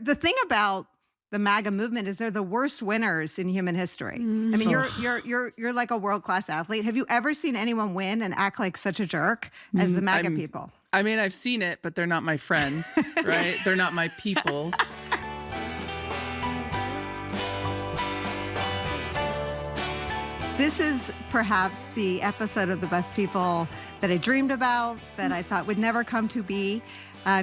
The thing about the MAGA movement is they're the worst winners in human history. I mean, you're like a world-class athlete. Have you ever seen anyone win and act like such a jerk as the MAGA people? I mean, I've seen it, but they're not my friends, right? They're not my people. This is perhaps the episode of The Best People that I dreamed about, that I thought would never come to be.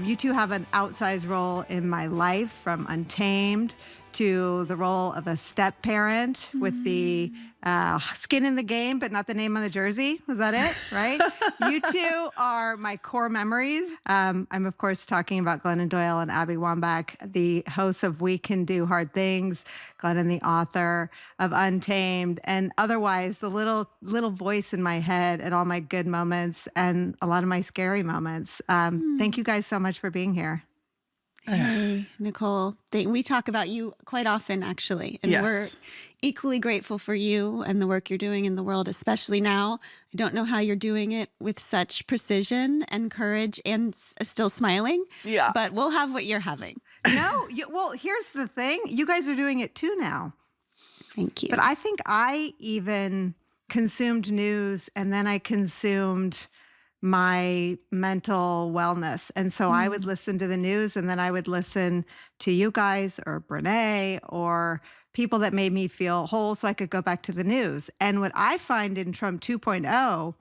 You two have an outsized role in my life, from Untamed to the role of a step parent with the skin in the game, but not the name on the jersey. Was that it? Right? You two are my core memories. I'm, of course, talking about Glennon Doyle and Abby Wambach, the hosts of We Can Do Hard Things, Glennon, the author of Untamed, and otherwise the little voice in my head at all my good moments and a lot of my scary moments. Thank you guys so much for being here. Hey, Nicole. We talk about you quite often, actually. And we're equally grateful for you and the work you're doing in the world, especially now. I don't know how you're doing it with such precision and courage and still smiling. Yeah. But we'll have what you're having. No, well, here's the thing. You guys are doing it too now. Thank you. But I think I even consumed news and then I consumed my mental wellness. And so I would listen to the news and then I would listen to you guys or Brene or people that made me feel whole so I could go back to the news. And what I find in Trump 2.0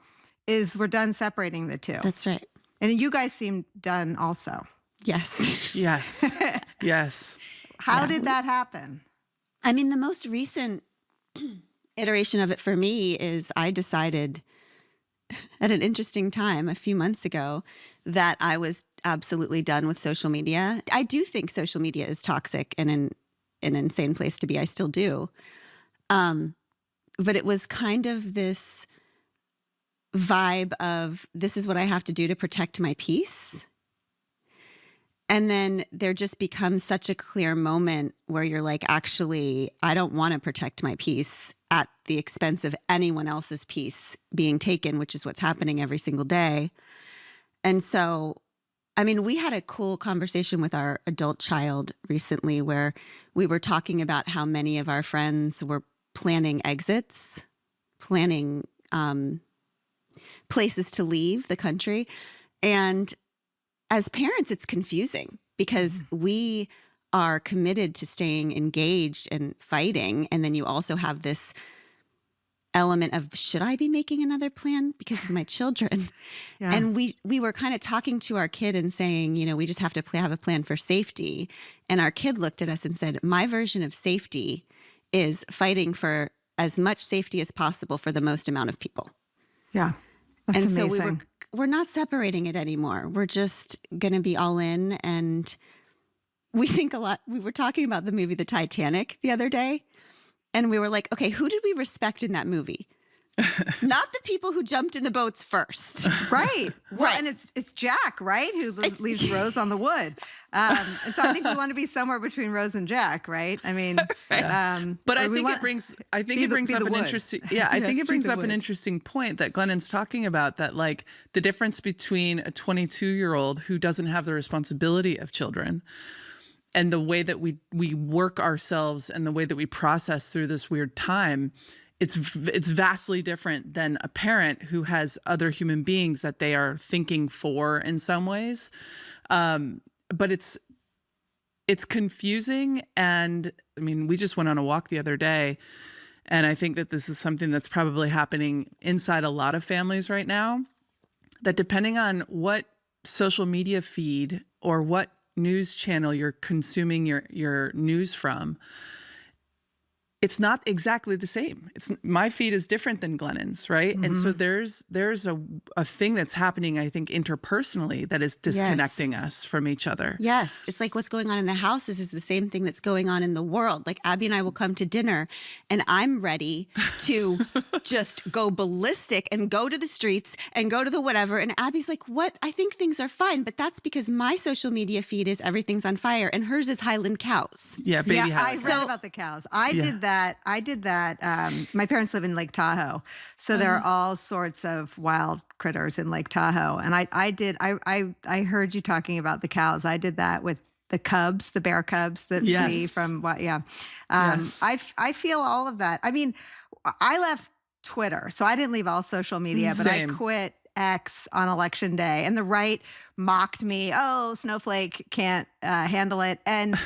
is we're done separating the two. That's right. And you guys seem done also. Yes. Yes. Yes. How did that happen? I mean, the most recent iteration of it for me is I decided at an interesting time a few months ago that I was absolutely done with social media. I do think social media is toxic and an insane place to be. I still do. But it was kind of this vibe of this is what I have to do to protect my peace. And then there just becomes such a clear moment where you're like, actually, I don't want to protect my peace at the expense of anyone else's peace being taken, which is what's happening every single day. And so, I mean, we had a cool conversation with our adult child recently where we were talking about how many of our friends were planning exits, planning places to leave the country. And as parents, it's confusing because we are committed to staying engaged and fighting. And then you also have this element of, should I be making another plan because of my children? Yeah. And we were kind of talking to our kid and saying, you know, we just have to have a plan for safety. And our kid looked at us and said, my version of safety is fighting for as much safety as possible for the most amount of people. Yeah. That's and amazing. So we're not separating it anymore. We're just going to be all in. And we think a lot. We were talking about the movie The Titanic the other day. And we were like, okay, who did we respect in that movie? Not the people who jumped in the boats first. Right. Well, and it's Jack, right? Who leaves Rose on the wood. And so I think we want to be somewhere between Rose and Jack, right? I mean, but I think it brings up an interesting, I think it brings up an interesting point that Glennon's talking about, that like the difference between a 22-year-old who doesn't have the responsibility of children and the way that we work ourselves and the way that we process through this weird time. It's vastly different than a parent who has other human beings that they are thinking for in some ways. But it's confusing. And I mean, we just went on a walk the other day, and I think that this is something that's probably happening inside a lot of families right now, that depending on what social media feed or what news channel you're consuming your news from, it's not exactly the same. My feed is different than Glennon's, right? Mm-hmm. And so there's a thing that's happening, I think, interpersonally that is disconnecting us from each other. Yes. It's like what's going on in the houses is the same thing that's going on in the world. Like Abby and I will come to dinner and I'm ready to just go ballistic and go to the streets and go to the whatever. And Abby's like, what? I think things are fine. But that's because my social media feed is everything's on fire and hers is Highland cows. Yeah, baby house. I read about the cows. I did that. My parents live in Lake Tahoe. So there are all sorts of wild critters in Lake Tahoe. And I heard you talking about the cows. I did that with the cubs, the bear cubs that flee Yes. from what? Yeah. Yes. I feel all of that. I mean, I left Twitter, so I didn't leave all social media, but I Same. quit X on election day, and the right mocked me. Oh, Snowflake can't handle it, and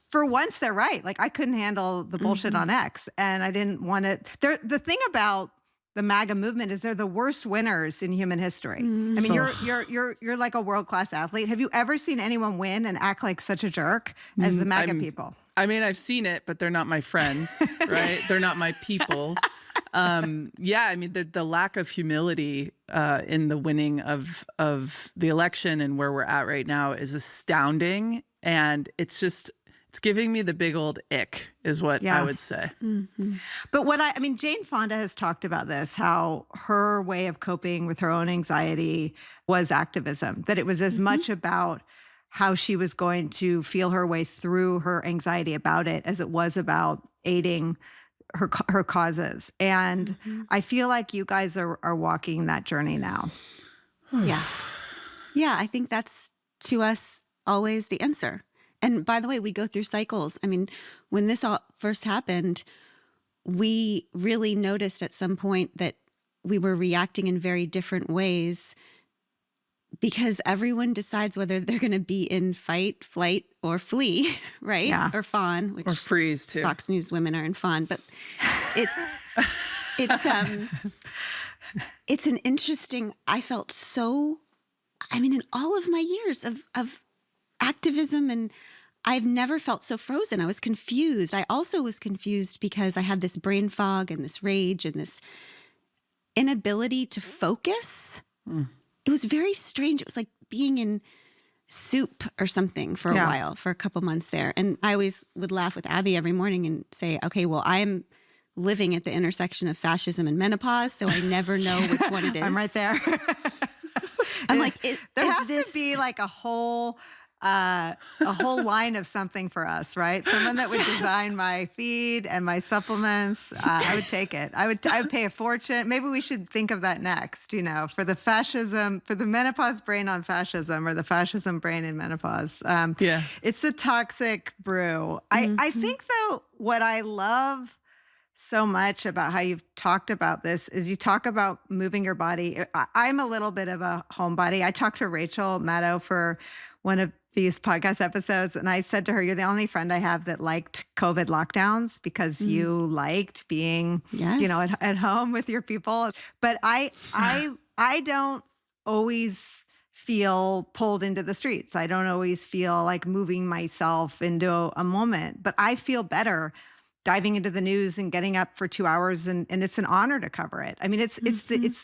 for once they're right. Like I couldn't handle the bullshit on X, and I didn't want it. The thing about the MAGA movement is they're the worst winners in human history. I mean, you're like a world-class athlete. Have you ever seen anyone win and act like such a jerk as the MAGA people? I mean, I've seen it, but they're not my friends, right? They're not my people. Yeah, I mean, the lack of humility in the winning of the election and where we're at right now is astounding. And it's giving me the big old ick is what I would say. But I mean, Jane Fonda has talked about this, how her way of coping with her own anxiety was activism, that it was as much about how she was going to feel her way through her anxiety about it as it was about aiding her causes. And I feel like you guys are walking that journey now. Yeah. Yeah, I think that's, to us, always the answer. And by the way, we go through cycles. I mean, when this all first happened, we really noticed at some point that we were reacting in very different ways because everyone decides whether they're going to be in fight, flight, or flee, right? Yeah. Or fawn, which Or freeze too. Fox News women are in fawn. But it's an interesting, I felt so, I mean, in all of my years of activism, and I've never felt so frozen. I was confused. I also was confused because I had this brain fog and this rage and this inability to focus. It was very strange. It was like being in soup or something for a while, for a couple months there. And I always would laugh with Abby every morning and say, okay, well, I'm living at the intersection of fascism and menopause, so I never know which one it is. I'm right there. I'm like, there has to be like a whole line of something for us, right? Someone that would design my feed and my supplements. I would take it. I would pay a fortune. Maybe we should think of that next, for the fascism, for the menopause brain on fascism, or the fascism brain in menopause. It's a toxic brew. I think though, what I love so much about how you've talked about this is you talk about moving your body. I'm a little bit of a homebody. I talked to Rachel Maddow for one of these podcast episodes, and I said to her, "You're the only friend I have that liked COVID lockdowns because you liked being, at home with your people." But I don't always feel pulled into the streets. I don't always feel like moving myself into a moment, but I feel better diving into the news and getting up for 2 hours, and it's an honor to cover it. I mean, it's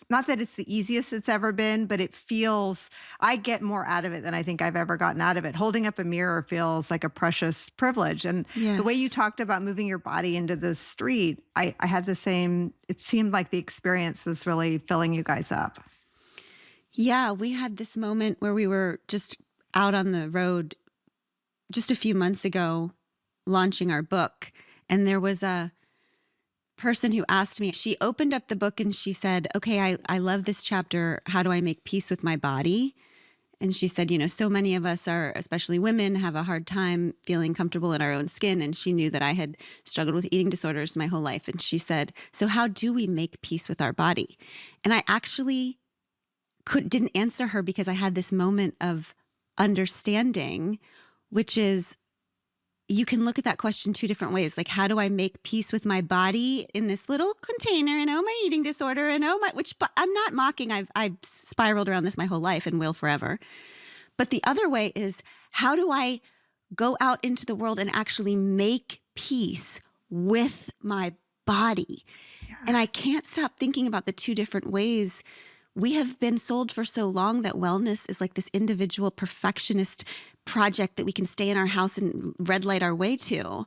not that it's the easiest it's ever been, but it feels, I get more out of it than I think I've ever gotten out of it. Holding up a mirror feels like a precious privilege. And the way you talked about moving your body into the street, I had the same, it seemed like the experience was really filling you guys up. Yeah, we had this moment where we were just out on the road just a few months ago launching our book. And there was a person who asked me, she opened up the book and she said, okay, I love this chapter. How do I make peace with my body? And she said, so many of us are, especially women, have a hard time feeling comfortable in our own skin. And she knew that I had struggled with eating disorders my whole life. And she said, so how do we make peace with our body? And I actually didn't answer her because I had this moment of understanding, which is, you can look at that question two different ways. Like, how do I make peace with my body in this little container? And my eating disorder, and which I'm not mocking. I've spiraled around this my whole life and will forever. But the other way is, how do I go out into the world and actually make peace with my body? Yeah. And I can't stop thinking about the two different ways. We have been sold for so long that wellness is like this individual perfectionist project that we can stay in our house and red light our way to.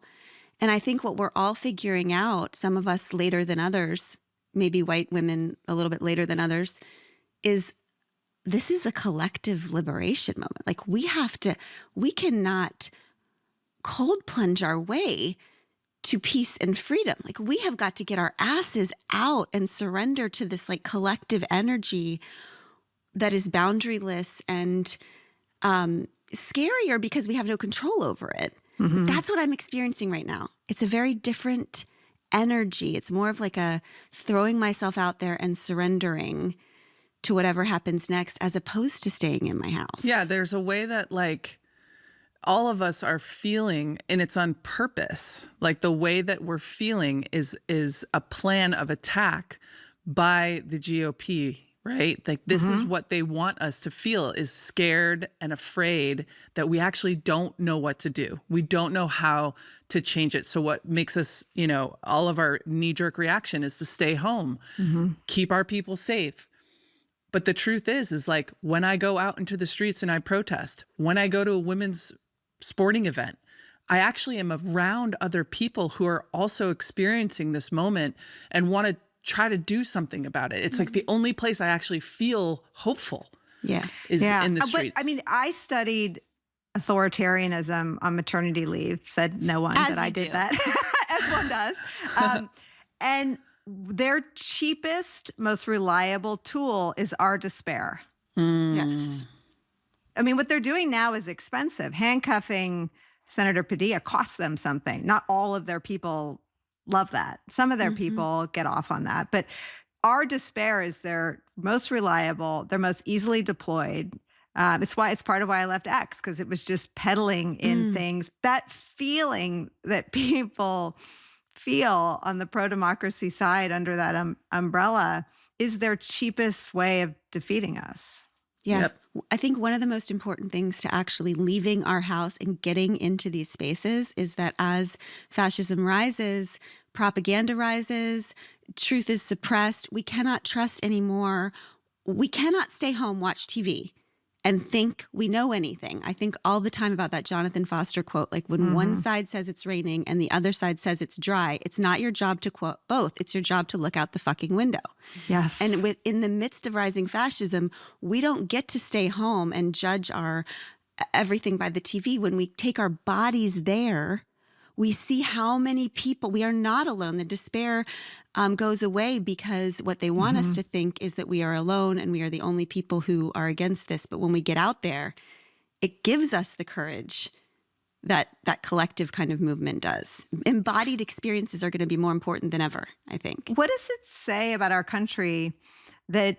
And I think what we're all figuring out, some of us later than others, maybe white women a little bit later than others, is this is a collective liberation moment. Like we cannot cold plunge our way to peace and freedom. Like we have got to get our asses out and surrender to this like collective energy that is boundaryless and scarier because we have no control over it. Mm-hmm. That's what I'm experiencing right now. It's a very different energy. It's more of like a throwing myself out there and surrendering to whatever happens next, as opposed to staying in my house. Yeah, there's a way that like all of us are feeling, and it's on purpose. Like the way that we're feeling is a plan of attack by the GOP, right? Like this is what they want us to feel, is scared and afraid that we actually don't know what to do. We don't know how to change it. So what makes us, you know, all of our knee-jerk reaction is to stay home, keep our people safe. But the truth is like when I go out into the streets and I protest, when I go to a women's sporting event, I actually am around other people who are also experiencing this moment and want to try to do something about it. It's like the only place I actually feel hopeful is in the streets. But I mean, I studied authoritarianism on maternity leave, said no one As that I you did do. that, as one does. And their cheapest, most reliable tool is our despair. Yes. I mean, what they're doing now is expensive. Handcuffing Senator Padilla costs them something. Not all of their people love that. Some of their people get off on that. But our despair is their most reliable, their most easily deployed. It's part of why I left X, because it was just peddling in things. That feeling that people feel on the pro-democracy side under that umbrella is their cheapest way of defeating us. Yeah. Yep. I think one of the most important things to actually leaving our house and getting into these spaces is that as fascism rises, propaganda rises, truth is suppressed, we cannot trust anymore. We cannot stay home, watch TV, and think we know anything. I think all the time about that Jonathan Foster quote, like when one side says it's raining and the other side says it's dry, it's not your job to quote both. It's your job to look out the fucking window. Yes. And in the midst of rising fascism, we don't get to stay home and judge our everything by the TV. When we take our bodies there, we see how many people, we are not alone. The despair goes away because what they want us to think is that we are alone and we are the only people who are against this. But when we get out there, it gives us the courage that collective kind of movement does. Embodied experiences are going to be more important than ever, I think. What does it say about our country that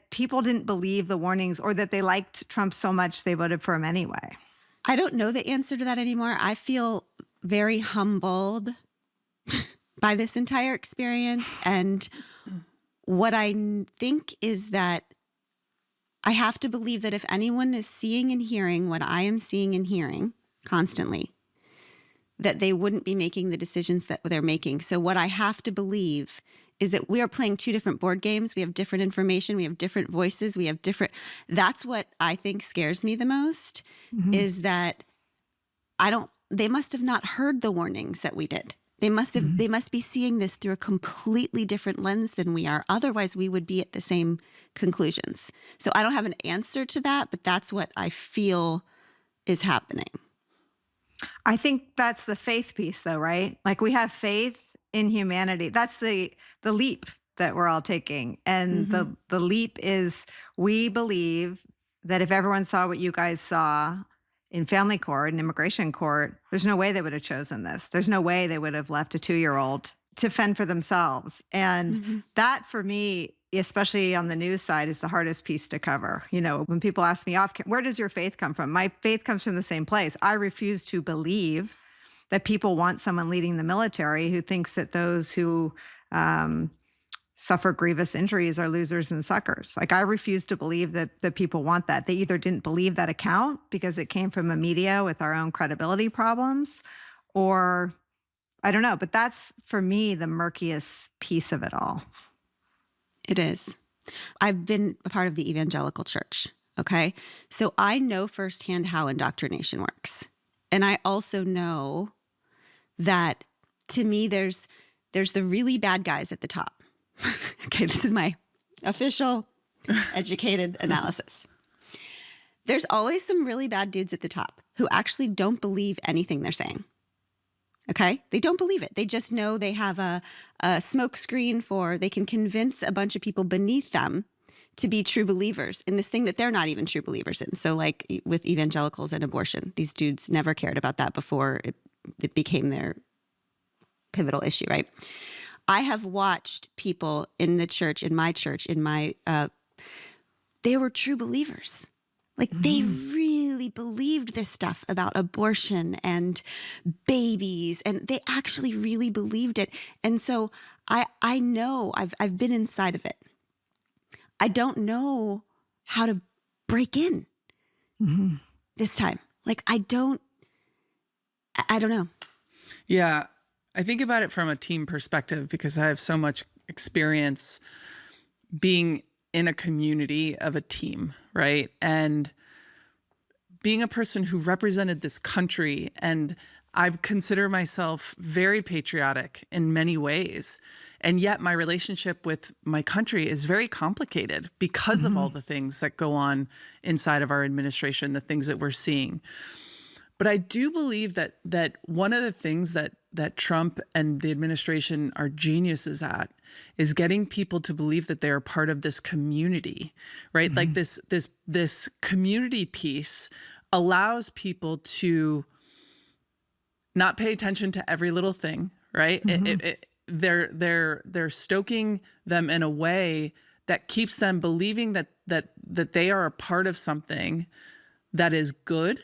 people didn't believe the warnings, or that they liked Trump so much they voted for him anyway? I don't know the answer to that anymore. I feel very humbled by this entire experience. And what I think is that I have to believe that if anyone is seeing and hearing what I am seeing and hearing constantly, that they wouldn't be making the decisions that they're making. So what I have to believe is that we are playing two different board games. We have different information. We have different voices. We have different. That's what I think scares me the most, is that they must have not heard the warnings that we did. They must be seeing this through a completely different lens than we are. Otherwise, we would be at the same conclusions. So I don't have an answer to that, but that's what I feel is happening. I think that's the faith piece, though, right? Like, we have faith in humanity. That's the leap that we're all taking. And the leap is, we believe that if everyone saw what you guys saw in family court and immigration court, there's no way they would have chosen this. There's no way they would have left a 2-year-old to fend for themselves. And that, for me, especially on the news side, is the hardest piece to cover. You know, when people ask me where does your faith come from? My faith comes from the same place. I refuse to believe that people want someone leading the military who thinks that those who suffer grievous injuries are losers and suckers. Like, I refuse to believe that people want that. They either didn't believe that account because it came from a media with our own credibility problems, or I don't know. But that's, for me, the murkiest piece of it all. It is. I've been a part of the evangelical church, okay? So I know firsthand how indoctrination works. And I also know that, to me, there's the really bad guys at the top. Okay, this is my official educated analysis. There's always some really bad dudes at the top who actually don't believe anything they're saying. Okay? They don't believe it. They just know they have a smoke screen they can convince a bunch of people beneath them to be true believers in this thing that they're not even true believers in. So like with evangelicals and abortion, these dudes never cared about that before it became their pivotal issue, right? I have watched people in the church, in my church, they were true believers. Like they really believed this stuff about abortion and babies, and they actually really believed it. And so I know I've been inside of it. I don't know how to break in this time. Like I don't know. Yeah. I think about it from a team perspective because I have so much experience being in a community of a team, right? And being a person who represented this country, and I've considered myself very patriotic in many ways. And yet my relationship with my country is very complicated because of all the things that go on inside of our administration, the things that we're seeing. But I do believe that one of the things that Trump and the administration are geniuses at is getting people to believe that they are part of this community, right? Like this community piece allows people to not pay attention to every little thing, right? They're stoking them in a way that keeps them believing that they are a part of something that is good,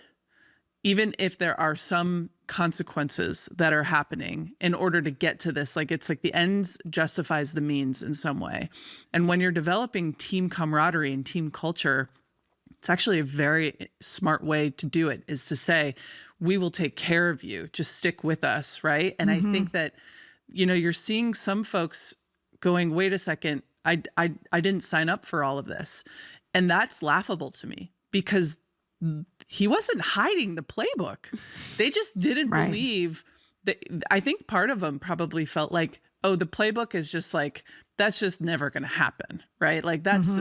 even if there are some consequences that are happening in order to get to this. Like it's like the ends justifies the means in some way. And when you're developing team camaraderie and team culture, it's actually a very smart way to do it, is to say, we will take care of you. Just stick with us, right? And I think that, you're seeing some folks going, wait a second, I didn't sign up for all of this. And that's laughable to me because he wasn't hiding the playbook. They just didn't believe that. I think part of them probably felt like, oh, the playbook is just like, that's just never going to happen, right? Like that's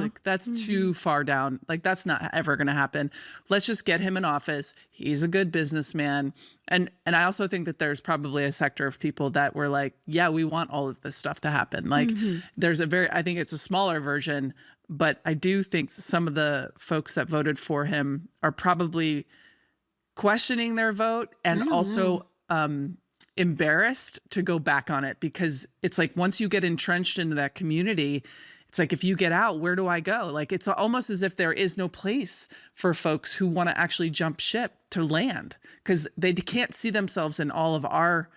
too far down. Like that's not ever going to happen. Let's just get him in office. He's a good businessman. And I also think that there's probably a sector of people that were like, yeah, we want all of this stuff to happen. Like I think it's a smaller version, but I do think some of the folks that voted for him are probably questioning their vote and also embarrassed to go back on it, because it's like once you get entrenched into that community, it's like if you get out, where do I go? Like it's almost as if there is no place for folks who want to actually jump ship to land because they can't see themselves in all of our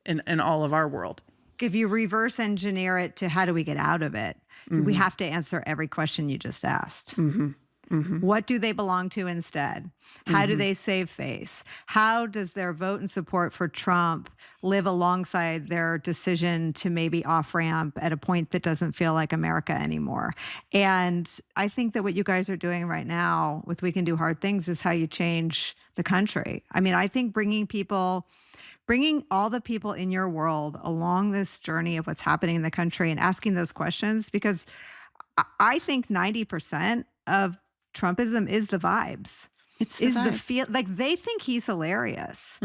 world. If you reverse engineer it to how do we get out of it, we have to answer every question you just asked. What do they belong to instead? How do they save face? How does their vote and support for Trump live alongside their decision to maybe off-ramp at a point that doesn't feel like America anymore? And I think that what you guys are doing right now with We Can Do Hard Things is how you change the country. I mean, I think bringing all the people in your world along this journey of what's happening in the country and asking those questions, because I think 90% of Trumpism is the vibes. It's the feel. Like they think he's hilarious.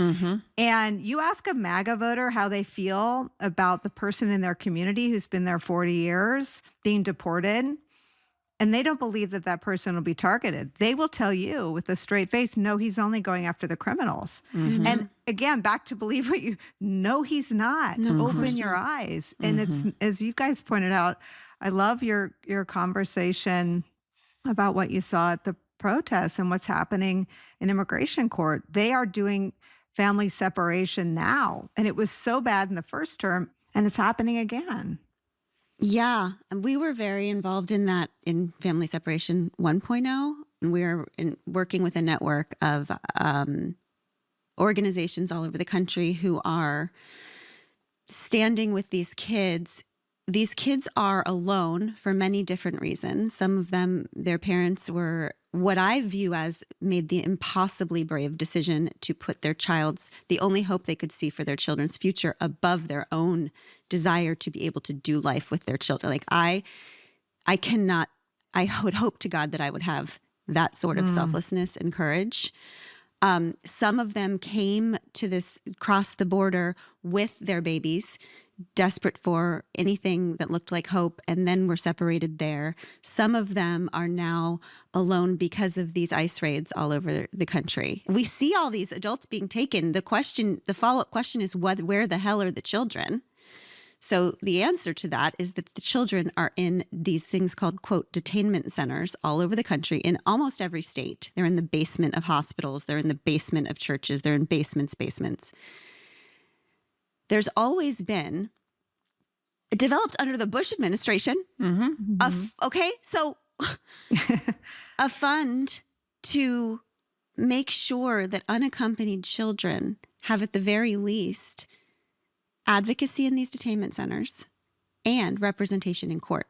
And you ask a MAGA voter how they feel about the person in their community who's been there 40 years being deported, and they don't believe that that person will be targeted. They will tell you with a straight face, no, he's only going after the criminals. And again, back to believe what no, he's not. Open your eyes. And it's, as you guys pointed out, I love your conversation about what you saw at the protests and what's happening in immigration court. They are doing family separation now. And it was so bad in the first term, and it's happening again. Yeah. And we were very involved in that in Family Separation 1.0. And we are working with a network of organizations all over the country who are standing with these kids. These kids are alone for many different reasons. Some of them, their parents were what I view as made the impossibly brave decision to put the only hope they could see for their children's future above their own desire to be able to do life with their children. Like I would hope to God that I would have that sort of selflessness and courage. Some of them came to this, cross the border with their babies, desperate for anything that looked like hope, and then were separated there. Some of them are now alone because of these ICE raids all over the country. We see all these adults being taken. The follow-up question is, where the hell are the children? So the answer to that is that the children are in these things called, quote, detainment centers all over the country in almost every state. They're in the basement of hospitals. They're in the basement of churches. They're in basements. There's always been, developed under the Bush administration, a fund to make sure that unaccompanied children have, at the very least, advocacy in these detainment centers and representation in court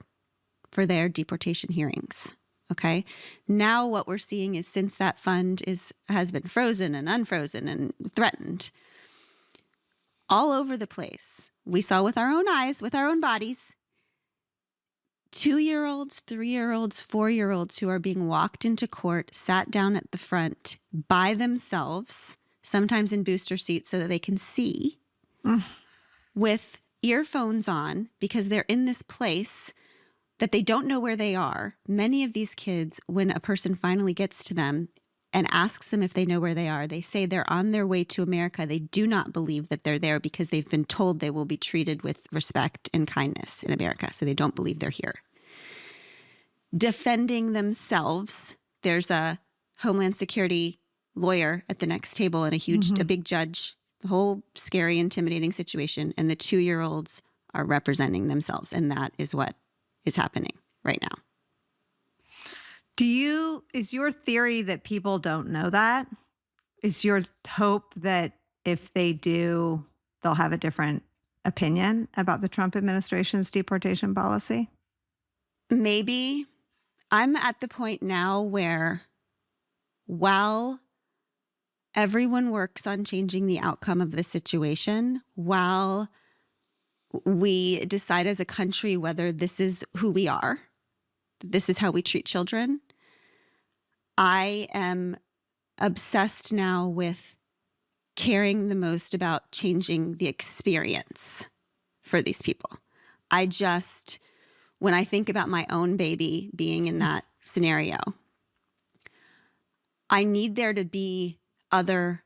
for their deportation hearings. Okay. Now what we're seeing is, since that fund has been frozen and unfrozen and threatened all over the place, we saw with our own eyes, with our own bodies, 2-year-olds, 3-year-olds, 4-year-olds who are being walked into court, sat down at the front by themselves, sometimes in booster seats so that they can see, with earphones on, because they're in this place that they don't know where they are. Many of these kids, when a person finally gets to them and asks them if they know where they are, they say they're on their way to America. They do not believe that they're there because they've been told they will be treated with respect and kindness in America. So they don't believe they're here. Defending themselves, there's a Homeland Security lawyer at the next table and a big judge. The whole scary, intimidating situation, and the 2-year-olds are representing themselves, and that is what is happening right now. Is your theory that people don't know that? Is your hope that if they do, they'll have a different opinion about the Trump administration's deportation policy? Maybe. I'm at the point now where, while everyone works on changing the outcome of the situation, while we decide as a country whether this is who we are, this is how we treat children, I am obsessed now with caring the most about changing the experience for these people. When I think about my own baby being in that scenario, I need there to be other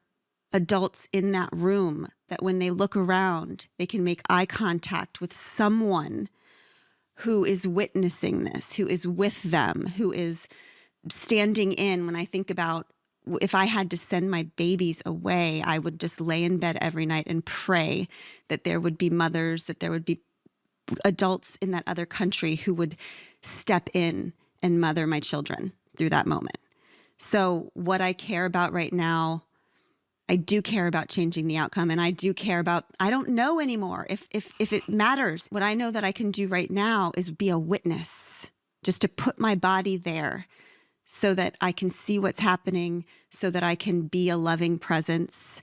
adults in that room that when they look around, they can make eye contact with someone who is witnessing this, who is with them, who is standing in. When I think about, if I had to send my babies away, I would just lay in bed every night and pray that there would be mothers, that there would be adults in that other country who would step in and mother my children through that moment. So what I care about right now, I do care about changing the outcome, and I do care about, I don't know anymore if it matters. What I know that I can do right now is be a witness, just to put my body there so that I can see what's happening, so that I can be a loving presence.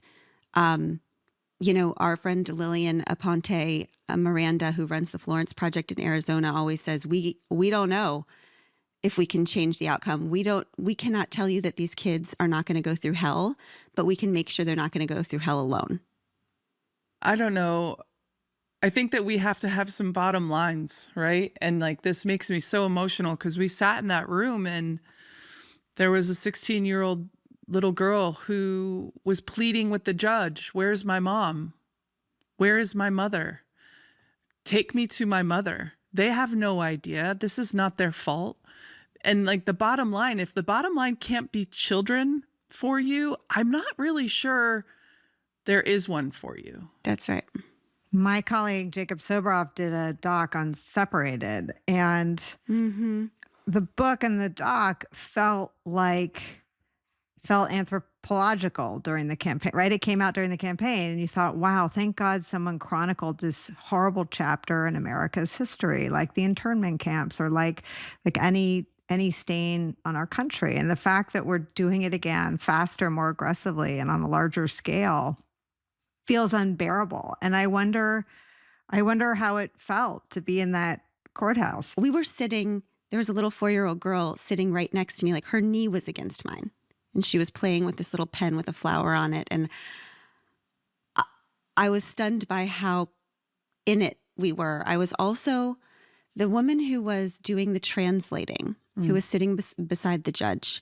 Our friend Lillian Aponte Miranda, who runs the Florence Project in Arizona, always says, we don't know if we can change the outcome. We cannot tell you that these kids are not going to go through hell, but we can make sure they're not going to go through hell alone. I don't know. I think that we have to have some bottom lines, right? And this makes me so emotional because we sat in that room and there was a 16-year-old little girl who was pleading with the judge, "Where's my mom? Where is my mother? Take me to my mother." They have no idea. This is not their fault. And the bottom line, if the bottom line can't be children for you, I'm not really sure there is one for you. That's right. My colleague Jacob Sobroff did a doc on Separated, and the book and the doc felt anthropological during the campaign, right? It came out during the campaign and you thought, wow, thank God someone chronicled this horrible chapter in America's history, like the internment camps or like any stain on our country. And the fact that we're doing it again faster, more aggressively, and on a larger scale feels unbearable. And I wonder how it felt to be in that courthouse. We were sitting, there was a little 4-year-old girl sitting right next to me, her knee was against mine. and she was playing with this little pen with a flower on it. And I was stunned by how in it we were. I was also the woman who was doing the translating, who was sitting beside the judge.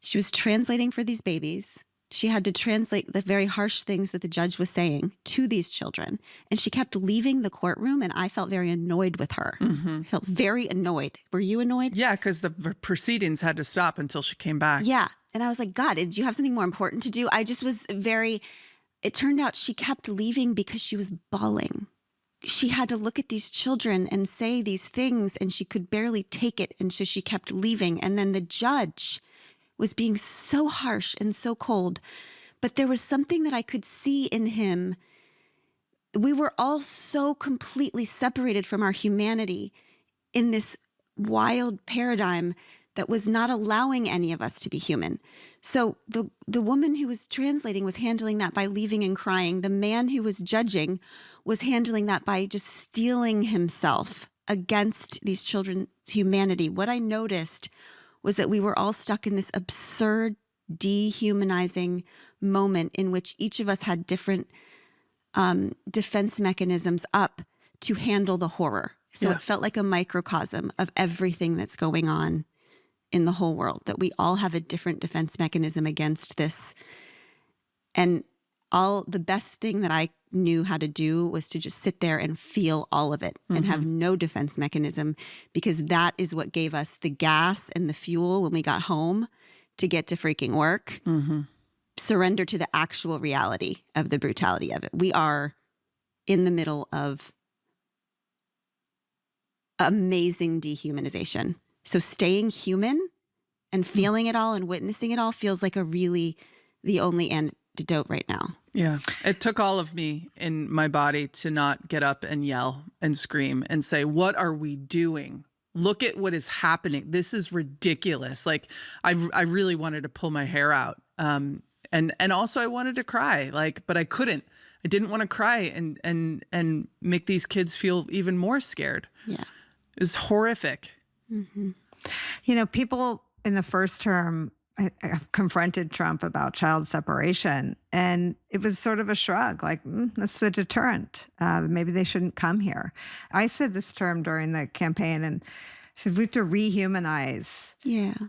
She was translating for these babies. She had to translate the very harsh things that the judge was saying to these children. And she kept leaving the courtroom, and I felt very annoyed with her. I felt very annoyed. Were you annoyed? Yeah, because the proceedings had to stop until she came back. Yeah. And I was like, God, did you have something more important to do? I just was it turned out she kept leaving because she was bawling. She had to look at these children and say these things, and she could barely take it. And so she kept leaving. And then the judge was being so harsh and so cold. But there was something that I could see in him. We were all so completely separated from our humanity in this wild paradigm that was not allowing any of us to be human. So the woman who was translating was handling that by leaving and crying. The man who was judging was handling that by just steeling himself against these children's humanity. What I noticed was that we were all stuck in this absurd, dehumanizing moment in which each of us had different defense mechanisms up to handle the horror. So it felt like a microcosm of everything that's going on in the whole world, that we all have a different defense mechanism against this. And the best thing that I knew how to do was to just sit there and feel all of it and have no defense mechanism, because that is what gave us the gas and the fuel when we got home to get to freaking work. Surrender to the actual reality of the brutality of it. We are in the middle of amazing dehumanization. So staying human and feeling it all and witnessing it all feels like the only antidote right now. Yeah. It took all of me in my body to not get up and yell and scream and say, what are we doing? Look at what is happening. This is ridiculous. Like I really wanted to pull my hair out. And also I wanted to cry, but I couldn't. I didn't want to cry and make these kids feel even more scared. Yeah. It was horrific. You know, people in the first term confronted Trump about child separation, and it was sort of a shrug, like, that's the deterrent. Maybe they shouldn't come here. I said this term during the campaign and said we have to rehumanize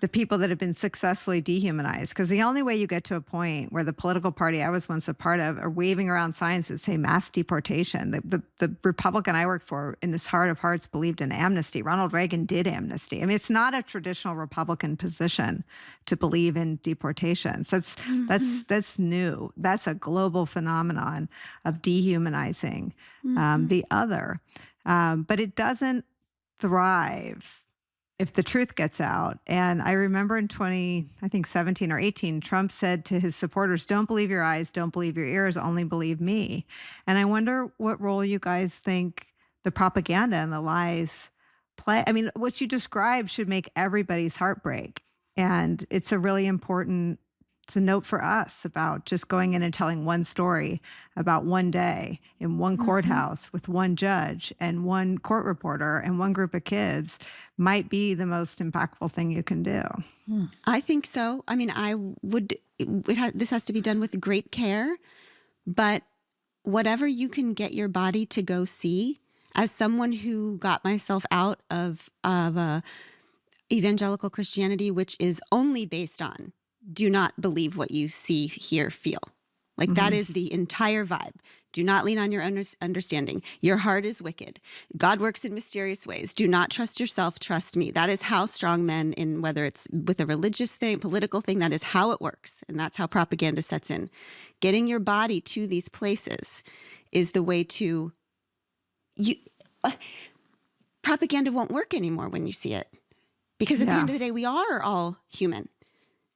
the people that have been successfully dehumanized, because the only way you get to a point where the political party I was once a part of are waving around signs that say mass deportation. The Republican I worked for, in his heart of hearts, believed in amnesty. Ronald Reagan did amnesty. I mean, it's not a traditional Republican position to believe in deportation. So that's new. That's a global phenomenon of dehumanizing the other. But it doesn't thrive if the truth gets out. And I remember in 17 or 18, Trump said to his supporters, don't believe your eyes, don't believe your ears, only believe me. And I wonder what role you guys think the propaganda and the lies play. I mean, what you described should make everybody's heart break. And it's a really important note for us about just going in and telling one story about one day in one courthouse with one judge and one court reporter and one group of kids might be the most impactful thing you can do. I think so. I mean, this has to be done with great care, but whatever you can get your body to go see, as someone who got myself out of evangelical Christianity, which is only based on do not believe what you see, hear, feel. Like that is the entire vibe. Do not lean on your understanding. Your heart is wicked. God works in mysterious ways. Do not trust yourself. Trust me. That is how strong men, in whether it's with a religious thing, political thing, that is how it works. And that's how propaganda sets in. Getting your body to these places is the way to propaganda won't work anymore when you see it. Because at the end of the day, we are all human.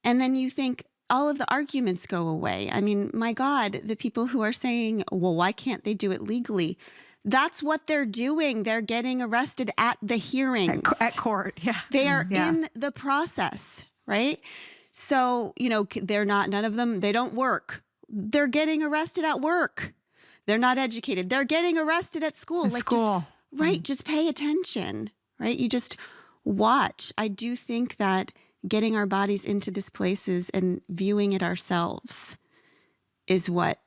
And then you think all of the arguments go away. I mean, my God, the people who are saying, well, why can't they do it legally? That's what they're doing. They're getting arrested at the hearings. At court, yeah. They are in the process, right? So, none of them, they don't work. They're getting arrested at work. They're not educated. They're getting arrested at school. Just pay attention, right? You just watch. I do think that getting our bodies into these places and viewing it ourselves is what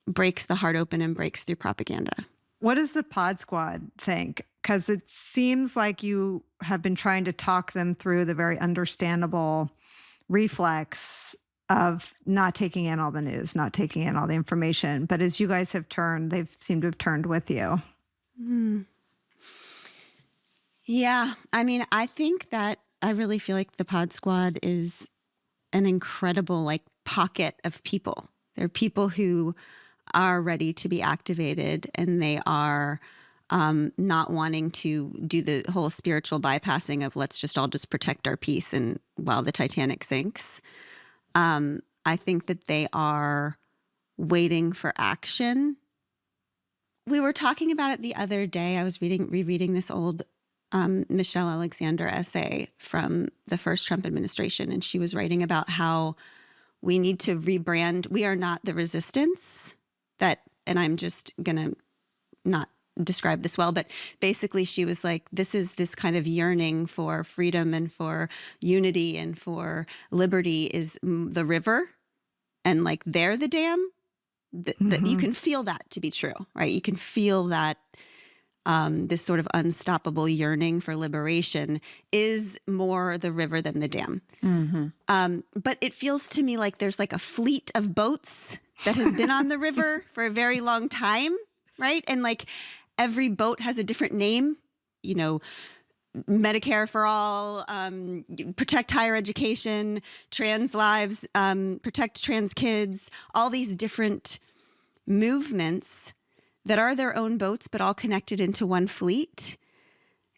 breaks the heart open and breaks through propaganda. What does the Pod Squad think? Because it seems like you have been trying to talk them through the very understandable reflex of not taking in all the news, not taking in all the information. But as you guys have turned, they've seemed to have turned with you. Yeah. I mean, I think that I really feel like the Pod Squad is an incredible like pocket of people. They're people who are ready to be activated, and they are not wanting to do the whole spiritual bypassing of let's just all just protect our peace and while the Titanic sinks. I think that they are waiting for action. We were talking about it the other day. I was rereading this old Michelle Alexander essay from the first Trump administration, and she was writing about how we need to rebrand. We are not the resistance that, and I'm just going to not describe this well, but basically she was like, this is this kind of yearning for freedom and for unity and for liberty is the river, and like they're the dam. You can feel that to be true, right? You can feel that this sort of unstoppable yearning for liberation is more the river than the dam. But it feels to me like there's like a fleet of boats that has been on the river for a very long time, right? And like every boat has a different name, you know, Medicare for all, protect higher education, trans lives, protect trans kids, all these different movements that are their own boats, but all connected into one fleet.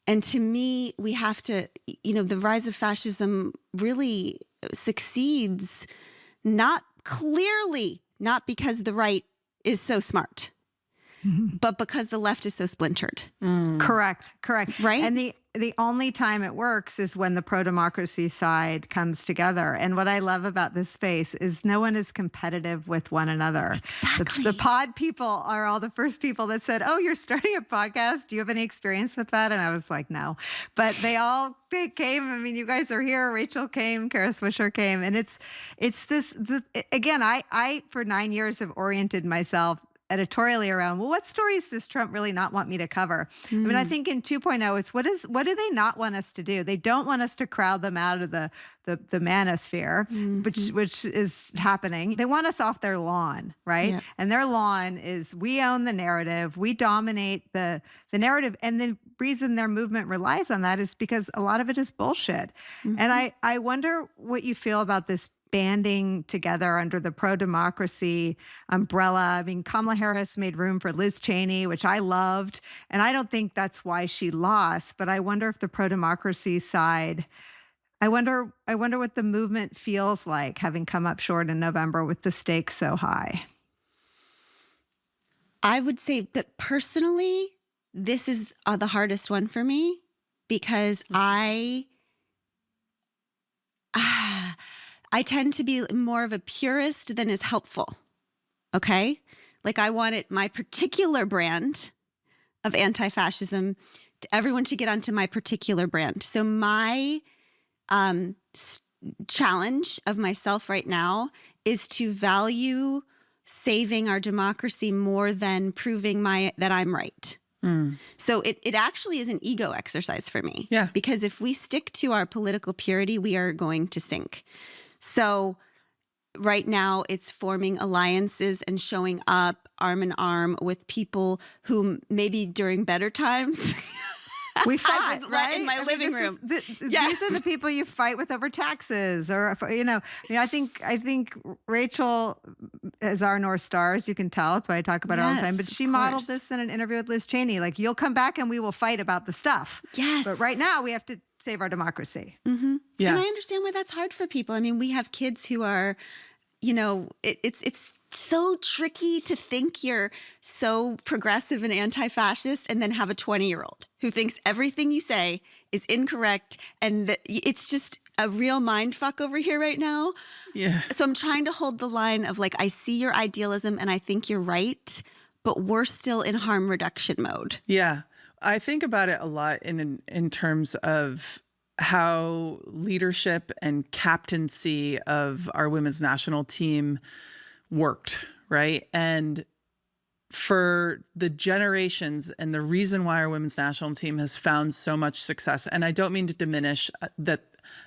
And to me, we have to, you know, the rise of fascism really succeeds not because the right is so smart, but because the left is so splintered. Correct. Right? And the only time it works is when the pro-democracy side comes together. And what I love about this space is no one is competitive with one another. Exactly. The pod people are all the first people that said, oh, you're starting a podcast. Do you have any experience with that? And I was like, no. But they came. I mean, you guys are here. Rachel came, Kara Swisher came. And it's this, again, I for 9 years have oriented myself editorially around, well, what stories does Trump really not want me to cover? I mean, I think in 2.0, it's what do they not want us to do? They don't want us to crowd them out of the manosphere, which is happening. They want us off their lawn, right? Yeah. And their lawn is we own the narrative, we dominate the narrative. And the reason their movement relies on that is because a lot of it is bullshit. And I wonder what you feel about this banding together under the pro-democracy umbrella. I mean, Kamala Harris made room for Liz Cheney, which I loved. And I don't think that's why she lost. But I wonder if the pro-democracy side, I wonder what the movement feels like having come up short in November with the stakes so high. I would say that personally, this is the hardest one for me because I tend to be more of a purist than is helpful. Okay? Like I wanted my particular brand of anti-fascism, everyone to get onto my particular brand. So my challenge of myself right now is to value saving our democracy more than proving that I'm right. So it actually is an ego exercise for me. Yeah. Because if we stick to our political purity, we are going to sink. So right now it's forming alliances and showing up arm in arm with people who maybe during better times We fought, right? in my living room. These are the people you fight with over taxes, or I think Rachel is our North Star, as you can tell. That's why I talk about her all the time. But she modeled this in an interview with Liz Cheney. Like, you'll come back and we will fight about the stuff. Yes. But right now we have to save our democracy. Yeah. And I understand why that's hard for people. I mean, we have kids who are, it's so tricky to think you're so progressive and anti-fascist and then have a 20-year-old who thinks everything you say is incorrect. And it's just a real mind fuck over here right now. Yeah. So I'm trying to hold the line of like, I see your idealism and I think you're right, but we're still in harm reduction mode. Yeah. I think about it a lot in terms of how leadership and captaincy of our women's national team worked, right? And for the generations and the reason why our women's national team has found so much success, and I don't mean to diminish that,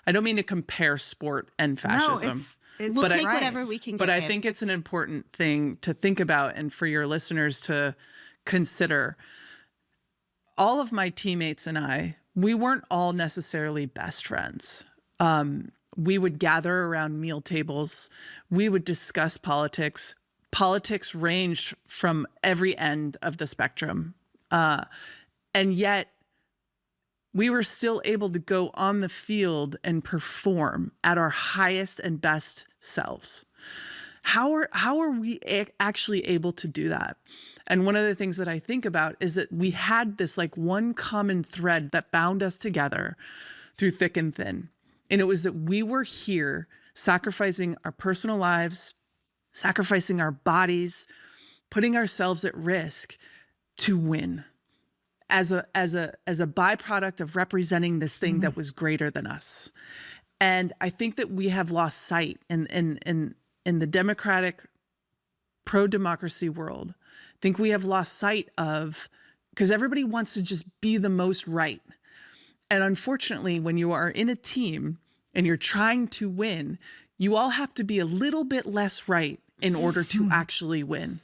I don't mean to compare sport and fascism. It's We'll But take I- whatever we can get. But I babe. think it's an important thing to think about and for your listeners to consider. All of my teammates and I, we weren't all necessarily best friends. We would gather around meal tables. We would discuss politics. Politics ranged from every end of the spectrum. And yet, we were still able to go on the field and perform at our highest and best selves. How are we actually able to do that? And one of the things that I think about is that we had this like one common thread that bound us together through thick and thin. And it was that we were here sacrificing our personal lives, sacrificing our bodies, putting ourselves at risk to win as a byproduct of representing this thing that was greater than us. And I think that we have lost sight in the democratic, pro-democracy world. I think we have lost sight of, because everybody wants to just be the most right. And unfortunately, when you are in a team and you're trying to win, you all have to be a little bit less right in order to actually win.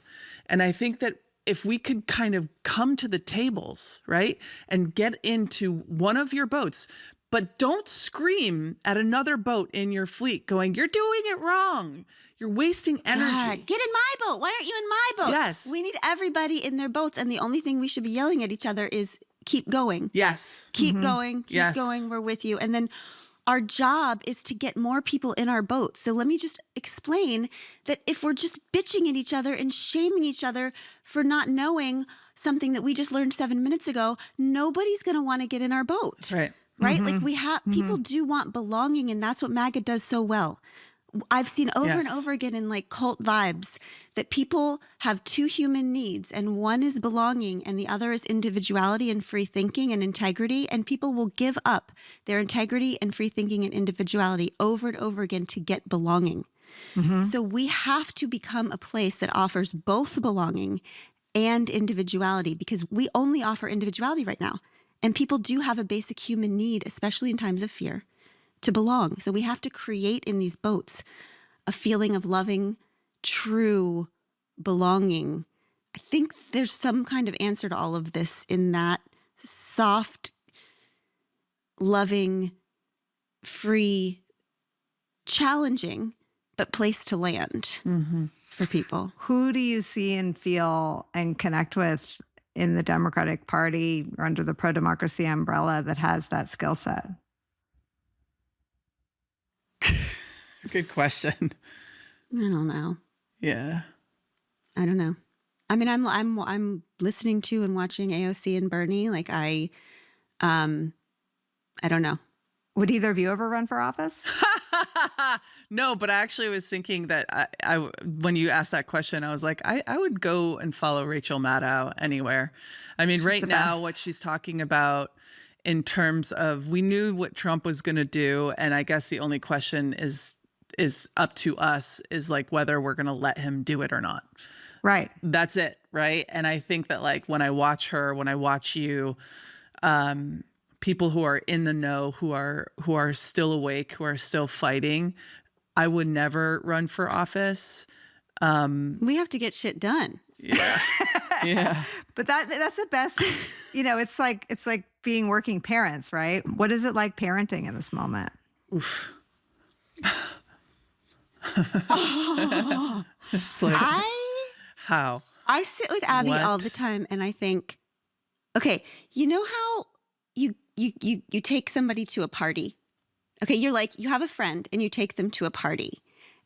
And I think that if we could kind of come to the tables, right, and get into one of your boats, but don't scream at another boat in your fleet going, you're doing it wrong. You're wasting energy. God, get in my boat. Why aren't you in my boat? Yes. We need everybody in their boats. And the only thing we should be yelling at each other is keep going. Yes. Keep going. Keep Yes. going. We're with you. And then our job is to get more people in our boat. So let me just explain that if we're just bitching at each other and shaming each other for not knowing something that we just learned 7 minutes ago, nobody's going to want to get in our boat. Right. Right? Like we have, people do want belonging, and that's what MAGA does so well. I've seen over and Yes. over again in like cult vibes that people have two human needs, and one is belonging and the other is individuality and free thinking and integrity. And people will give up their integrity and free thinking and individuality over and over again to get belonging. So we have to become a place that offers both belonging and individuality, because we only offer individuality right now. And people do have a basic human need, especially in times of fear, to belong. So we have to create in these boats a feeling of loving, true belonging. I think there's some kind of answer to all of this in that soft, loving, free, challenging, but place to land for people. Who do you see and feel and connect with in the Democratic Party or under the pro-democracy umbrella that has that skill set? Good question. I don't know. Yeah. I don't know. I mean, I'm listening to and watching AOC and Bernie. Like I don't know. Would either of you ever run for office? No, but I actually was thinking that I when you asked that question, I was like, I would go and follow Rachel Maddow anywhere. I mean, right the now, best. what she's talking about in terms of, we knew what Trump was going to do, and I guess the only question is up to us, is like whether we're going to let him do it or not. Right. That's it, right? And I think that like when I watch her, when I watch you, people who are in the know, who are still awake, who are still fighting, I would never run for office. We have to get shit done. Yeah. Yeah. But that's the best, it's like being working parents, right? What is it like parenting in this moment? Oof. It's like, how? I sit with Abby What? all the time and I think, okay, you know how you take somebody to a party? Okay, you're like, you have a friend and you take them to a party.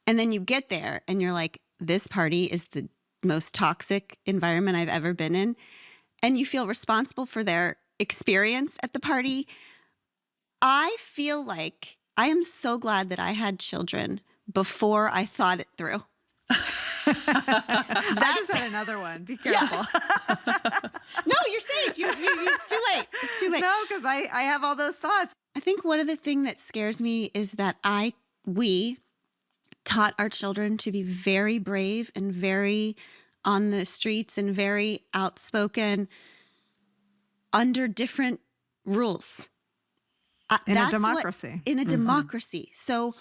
And then you get there and you're like, this party is the most toxic environment I've ever been in. And you feel responsible for their experience at the party. I feel like I am so glad that I had children before I thought it through. I just had another one. Be careful. No, you're safe. It's too late. It's too late. No, because I have all those thoughts. I think one of the things that scares me is that we taught our children to be very brave and very on the streets and very outspoken under different rules. In a That's democracy. In a democracy. So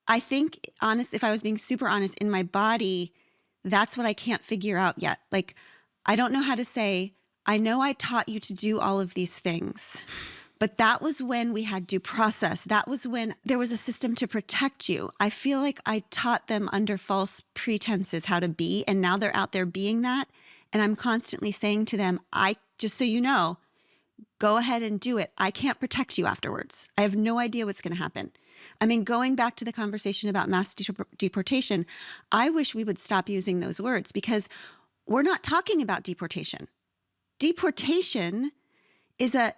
I think, if I was being super honest, in my body, that's what I can't figure out yet. Like, I don't know how to say, I know I taught you to do all of these things, but that was when we had due process. That was when there was a system to protect you. I feel like I taught them under false pretenses how to be, and now they're out there being that. And I'm constantly saying to them, just so you know, go ahead and do it. I can't protect you afterwards. I have no idea what's going to happen. I mean, going back to the conversation about mass deportation, I wish we would stop using those words, because we're not talking about deportation. Deportation is a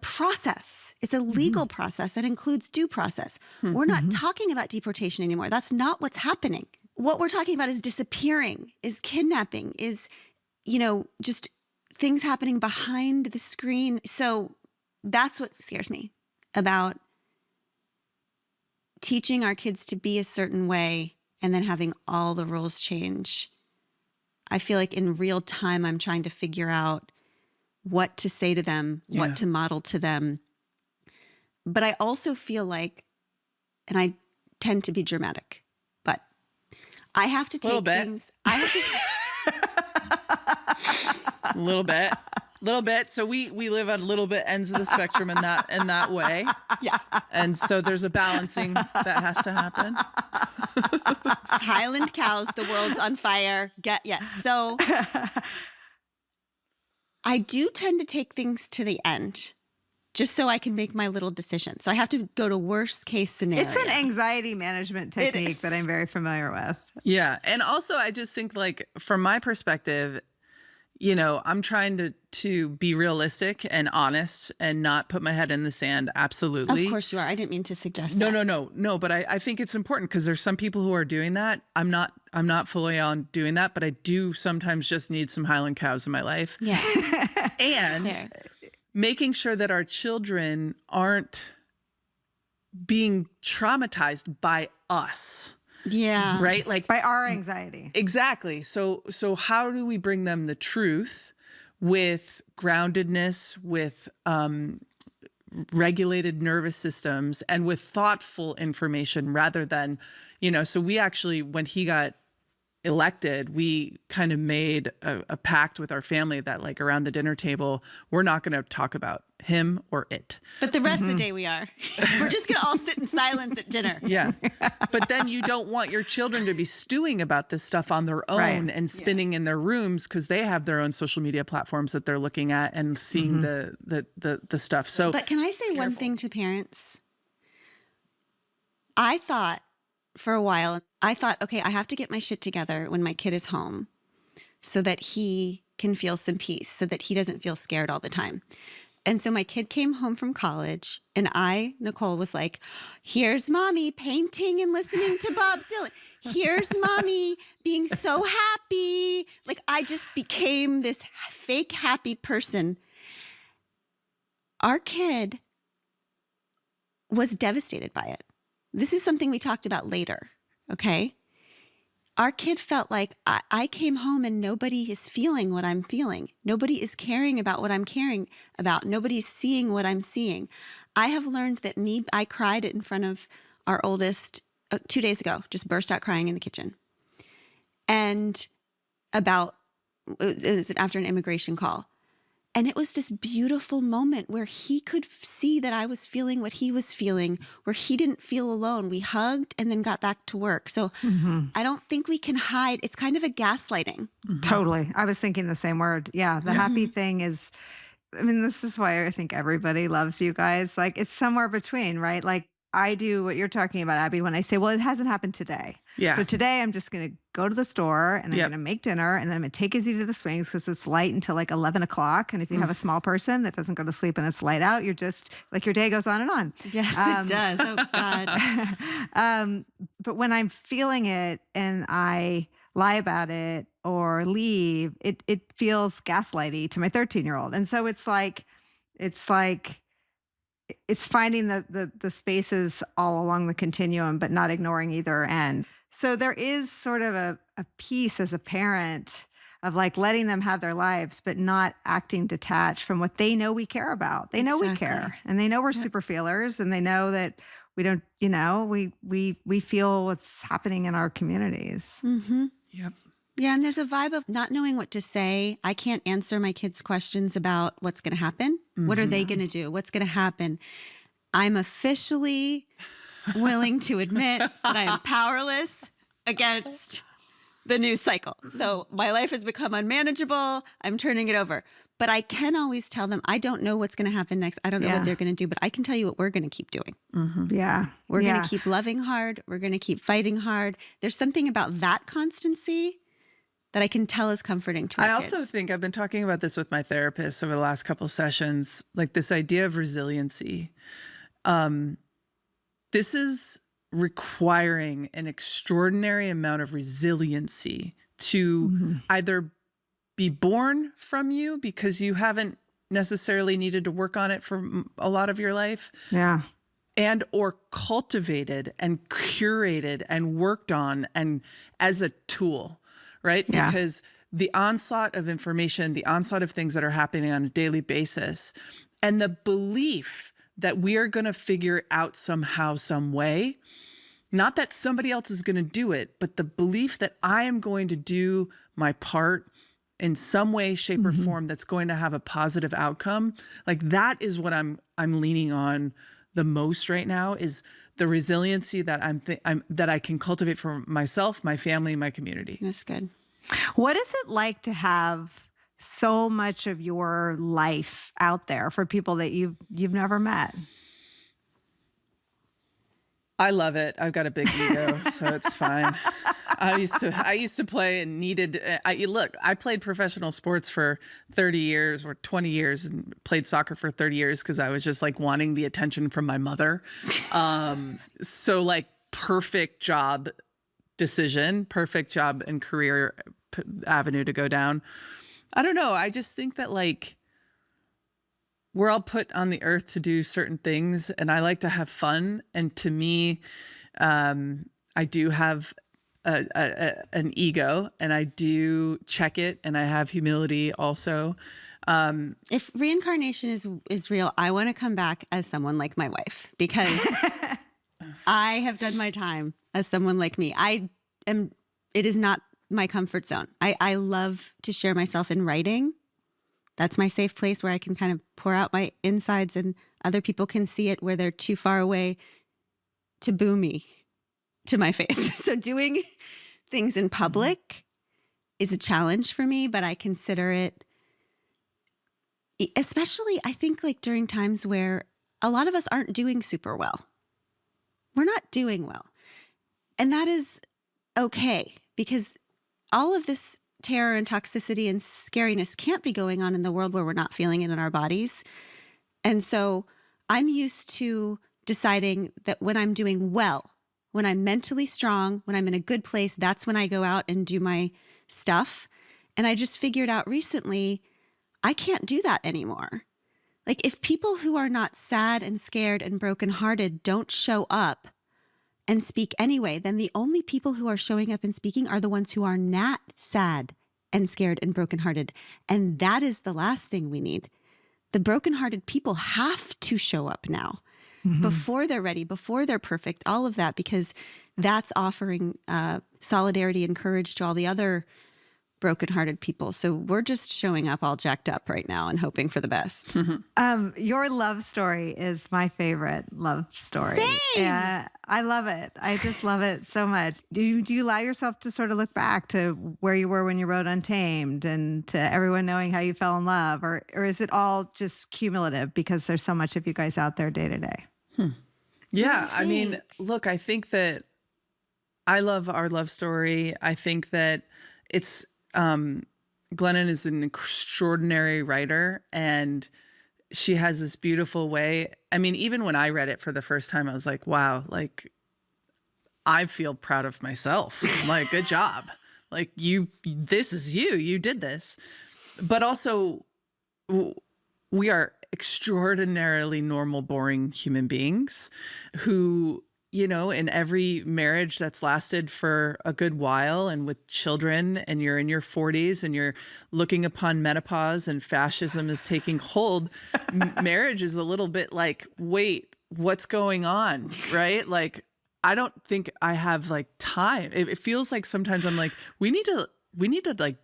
process. It's a legal process that includes due process. We're not talking about deportation anymore. That's not what's happening. What we're talking about is disappearing, is kidnapping, is, just things happening behind the screen. So that's what scares me about teaching our kids to be a certain way and then having all the rules change. I feel like in real time, I'm trying to figure out what to say to them, what to model to them. But I also feel like, and I tend to be dramatic, but I have to take things. I have to. Little bit. So we live on little bit ends of the spectrum in that way. Yeah. And so there's a balancing that has to happen. Highland cows, the world's on fire. So I do tend to take things to the end just so I can make my little decision. So I have to go to worst case scenario. It's an anxiety management technique that I'm very familiar with. Yeah. And also I just think, like, from my perspective, I'm trying to be realistic and honest and not put my head in the sand. Absolutely. Of course you are. I didn't mean to suggest that. No. But I think it's important, because there's some people who are doing that. I'm not fully on doing that, but I do sometimes just need some Highland cows in my life. Yeah. And making sure that our children aren't being traumatized by us. Yeah. Right? Like, by our anxiety. Exactly. So how do we bring them the truth with groundedness, with regulated nervous systems, and with thoughtful information, rather than, so we actually, when he got elected, we kind of made a pact with our family that, like, around the dinner table, we're not going to talk about him or it. But the rest of the day we are. We're just going to all sit in silence at dinner. Yeah. But then you don't want your children to be stewing about this stuff on their own and spinning in their rooms, because they have their own social media platforms that they're looking at and seeing the stuff. So, but can I say one thing to parents? I thought for a while, okay, I have to get my shit together when my kid is home so that he can feel some peace, so that he doesn't feel scared all the time. And so my kid came home from college, and Nicole, was like, here's mommy painting and listening to Bob Dylan. Here's mommy being so happy. Like, I just became this fake happy person. Our kid was devastated by it. This is something we talked about later, okay? Our kid felt like, I came home and nobody is feeling what I'm feeling. Nobody is caring about what I'm caring about. Nobody's seeing what I'm seeing. I have learned that I cried in front of our oldest 2 days ago, just burst out crying in the kitchen. And it was after an immigration call. And it was this beautiful moment where he could see that I was feeling what he was feeling, where he didn't feel alone. We hugged and then got back to work. So I don't think we can hide. It's kind of a gaslighting. Totally. I was thinking the same word. Yeah. The happy thing is, this is why I think everybody loves you guys. Like, it's somewhere between, right? Like, I do what you're talking about, Abby, when I say, well, it hasn't happened today. Yeah. So today I'm just going to go to the store and I'm going to make dinner, and then I'm going to take Izzy to the swings because it's light until like 11 o'clock. And if you have a small person that doesn't go to sleep and it's light out, you're just like, your day goes on and on. Yes, it does. Oh God. But when I'm feeling it and I lie about it or leave, it feels gaslighty to my 13-year-old. And so it's like it's finding the spaces all along the continuum, but not ignoring either end. So there is sort of a piece as a parent of like letting them have their lives, but not acting detached from what they know we care about. They know we Exactly. care, and they know we're Yep. super feelers, and they know that we don't, we feel what's happening in our communities. Mm-hmm. Yep. Yeah, and there's a vibe of not knowing what to say. I can't answer my kids' questions about what's going to happen. What are they going to do? What's going to happen? I'm officially willing to admit that I am powerless against the news cycle. So my life has become unmanageable. I'm turning it over. But I can always tell them, I don't know what's going to happen next. I don't know Yeah. what they're going to do, but I can tell you what we're going to keep doing. Yeah. We're yeah. going to keep loving hard. We're going to keep fighting hard. There's something about that constancy that I can tell is comforting to our I also kids. think I've been talking about this with my therapist over the last couple sessions, like this idea of resiliency. This is requiring an extraordinary amount of resiliency to either be born from you because you haven't necessarily needed to work on it for a lot of your life, Yeah. and or cultivated and curated and worked on and as a tool, right? Yeah. Because the onslaught of information, the onslaught of things that are happening on a daily basis, and the belief that we are going to figure out somehow, some way, not that somebody else is going to do it, but the belief that I am going to do my part in some way, shape, or form that's going to have a positive outcome. Like that is what I'm leaning on the most right now, is the resiliency that that I can cultivate for myself, my family, my community. That's good. What is it like to have so much of your life out there for people that you've never met? I love it. I've got a big ego, so it's fine. I used to play and needed. I played professional sports for 30 years or 20 years, and played soccer for 30 years because I was just like wanting the attention from my mother. So like perfect job decision, perfect job and career avenue to go down. I don't know. I just think that like we're all put on the earth to do certain things, and I like to have fun. And to me, I do have an ego, and I do check it, and I have humility also. If reincarnation is real, I want to come back as someone like my wife, because I have done my time as someone like me. It is not my comfort zone. I love to share myself in writing. That's my safe place where I can kind of pour out my insides and other people can see it where they're too far away to boo me to my face. So doing things in public is a challenge for me, but I consider it, especially I think like during times where a lot of us aren't doing super well. We're not doing well. And that is okay, because all of this terror and toxicity and scariness can't be going on in the world where we're not feeling it in our bodies. And so I'm used to deciding that when I'm doing well, when I'm mentally strong, when I'm in a good place, that's when I go out and do my stuff. And I just figured out recently, I can't do that anymore. Like if people who are not sad and scared and brokenhearted don't show up and speak anyway, then the only people who are showing up and speaking are the ones who are not sad and scared and brokenhearted. And that is the last thing we need. The brokenhearted people have to show up now before they're ready, before they're perfect, all of that, because that's offering solidarity and courage to all the other brokenhearted people. So we're just showing up all jacked up right now and hoping for the best. Your love story is my favorite love story. Same. Yeah, I love it. I just love it so much. Do you allow yourself to sort of look back to where you were when you wrote Untamed and to everyone knowing how you fell in love? Or is it all just cumulative because there's so much of you guys out there day to day? Yeah, I mean, look, I think that I love our love story. I think that it's Glennon is an extraordinary writer, and she has this beautiful way. I mean, even when I read it for the first time, I was like, wow, like I feel proud of myself. I'm like, good job. Like this is you did this. But also we are extraordinarily normal, boring human beings who, in every marriage that's lasted for a good while and with children, and you're in your 40s and you're looking upon menopause and fascism is taking hold, marriage is a little bit like, wait, what's going on? Right? Like, I don't think I have like time. It feels like sometimes I'm like, we need to like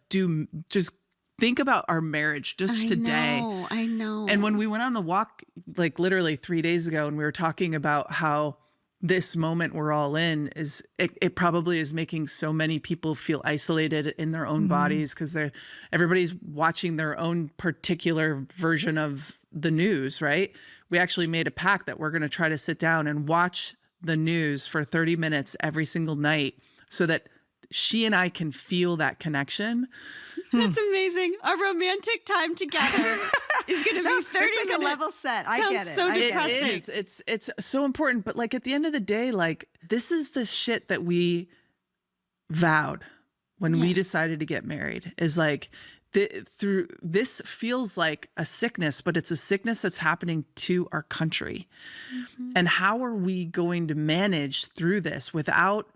just think about our marriage just today. I know. And when we went on the walk, like literally 3 days ago, and we were talking about how this moment we're all in is, it probably is making so many people feel isolated in their own bodies because everybody's watching their own particular version of the news, right? We actually made a pact that we're going to try to sit down and watch the news for 30 minutes every single night so that she and I can feel that connection. That's amazing. A romantic time together is going to be 30 It's like minutes. a level set. I Sounds get it. so I get depressing. it. It is. It's so important. But like at the end of the day, like this is the shit that we vowed when we decided to get married, is like through this feels like a sickness, but it's a sickness that's happening to our country. And how are we going to manage through this without,